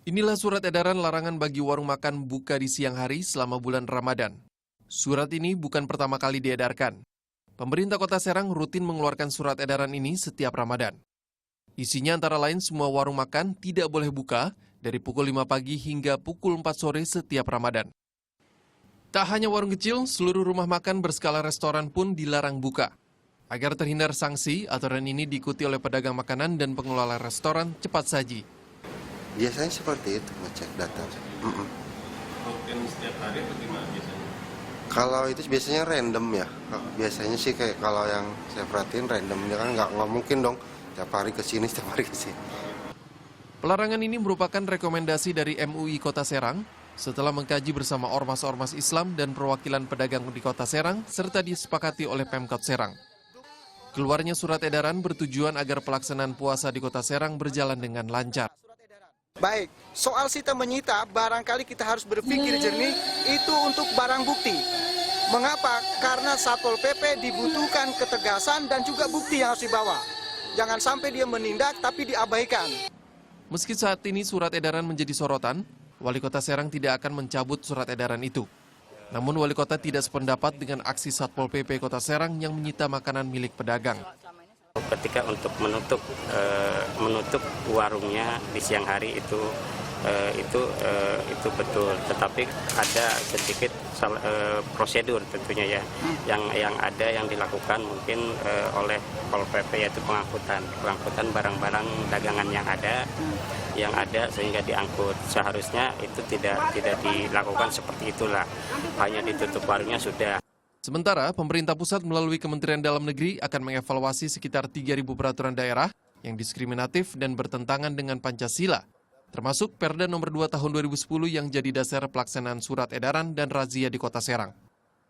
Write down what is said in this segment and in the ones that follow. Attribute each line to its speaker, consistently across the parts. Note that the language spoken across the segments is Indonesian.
Speaker 1: Inilah surat edaran larangan bagi warung makan buka di siang hari selama bulan Ramadan. Surat ini bukan pertama kali diedarkan. Pemerintah Kota Serang rutin mengeluarkan surat edaran ini setiap Ramadan. Isinya antara lain semua warung makan tidak boleh buka dari pukul 5 pagi hingga pukul 4 sore setiap Ramadan. Tak hanya warung kecil, seluruh rumah makan berskala restoran pun dilarang buka. Agar terhindar sanksi, aturan ini diikuti oleh pedagang makanan dan pengelola restoran Cepat Saji.
Speaker 2: Biasanya seperti itu, ngecek data.
Speaker 3: Mungkin setiap hari atau gimana biasanya?
Speaker 2: Kalau itu biasanya random ya. Biasanya sih kayak kalau yang saya perhatiin randomnya kan nggak mungkin dong. Setiap hari ke sini, setiap hari ke sini.
Speaker 1: Pelarangan ini merupakan rekomendasi dari MUI Kota Serang setelah mengkaji bersama ormas-ormas Islam dan perwakilan pedagang di Kota Serang serta disepakati oleh Pemkot Serang. Keluarnya surat edaran bertujuan agar pelaksanaan puasa di Kota Serang berjalan dengan lancar.
Speaker 4: Baik, soal sita menyita, barangkali kita harus berpikir jernih, itu untuk barang bukti. Mengapa? Karena Satpol PP dibutuhkan ketegasan dan juga bukti yang harus dibawa. Jangan sampai dia menindak tapi diabaikan.
Speaker 1: Meski saat ini surat edaran menjadi sorotan, Wali Kota Serang tidak akan mencabut surat edaran itu. Namun Wali Kota tidak sependapat dengan aksi Satpol PP Kota Serang yang menyita makanan milik pedagang.
Speaker 5: Ketika untuk menutup warungnya di siang hari itu betul, tetapi ada sedikit prosedur tentunya ya yang dilakukan mungkin oleh Pol PP, yaitu pengangkutan barang-barang dagangan yang ada sehingga diangkut. Seharusnya itu tidak dilakukan seperti itulah, hanya ditutup warungnya sudah.
Speaker 1: Sementara, pemerintah pusat melalui Kementerian Dalam Negeri akan mengevaluasi sekitar 3.000 peraturan daerah yang diskriminatif dan bertentangan dengan Pancasila, termasuk Perda Nomor 2 Tahun 2010 yang jadi dasar pelaksanaan surat edaran dan razia di Kota Serang.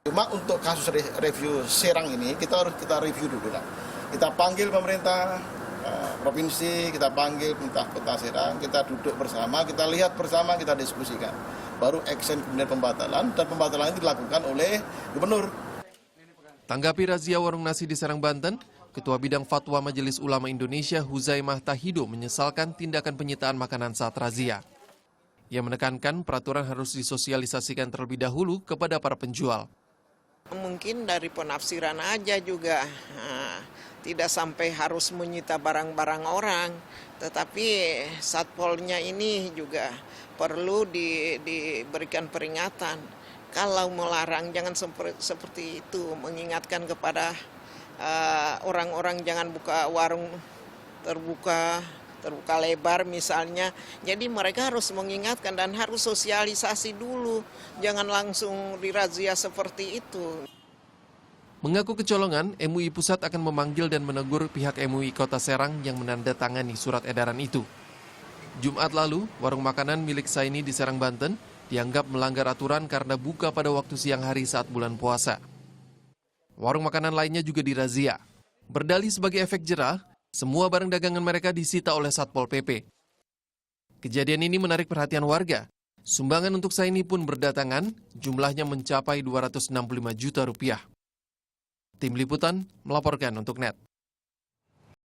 Speaker 6: Cuma untuk kasus review Serang ini, kita review dulu lah. Kita panggil pemerintah provinsi, kita panggil pemerintah Kota Serang, kita duduk bersama, kita lihat bersama, kita diskusikan. Baru action kemudian pembatalan, dan pembatalan itu dilakukan oleh gubernur.
Speaker 1: Tanggapi razia warung nasi di Serang, Banten, Ketua Bidang Fatwa Majelis Ulama Indonesia Huzaimah Tahido menyesalkan tindakan penyitaan makanan saat razia. Ia menekankan peraturan harus disosialisasikan terlebih dahulu kepada para penjual.
Speaker 7: Mungkin dari penafsiran aja juga, tidak sampai harus menyita barang-barang orang, tetapi Satpolnya ini juga perlu diberikan peringatan. Kalau melarang jangan seperti itu, mengingatkan kepada orang-orang jangan buka warung terbuka lebar misalnya. Jadi mereka harus mengingatkan dan harus sosialisasi dulu, jangan langsung dirazia seperti itu.
Speaker 1: Mengaku kecolongan, MUI Pusat akan memanggil dan menegur pihak MUI Kota Serang yang menandatangani surat edaran itu. Jumat lalu, warung makanan milik Saini di Serang, Banten, dianggap melanggar aturan karena buka pada waktu siang hari saat bulan puasa. Warung makanan lainnya juga dirazia. Berdalih sebagai efek jerah, semua barang dagangan mereka disita oleh Satpol PP. Kejadian ini menarik perhatian warga. Sumbangan untuk Saini pun berdatangan, jumlahnya mencapai 265 juta rupiah. Tim Liputan melaporkan untuk NET.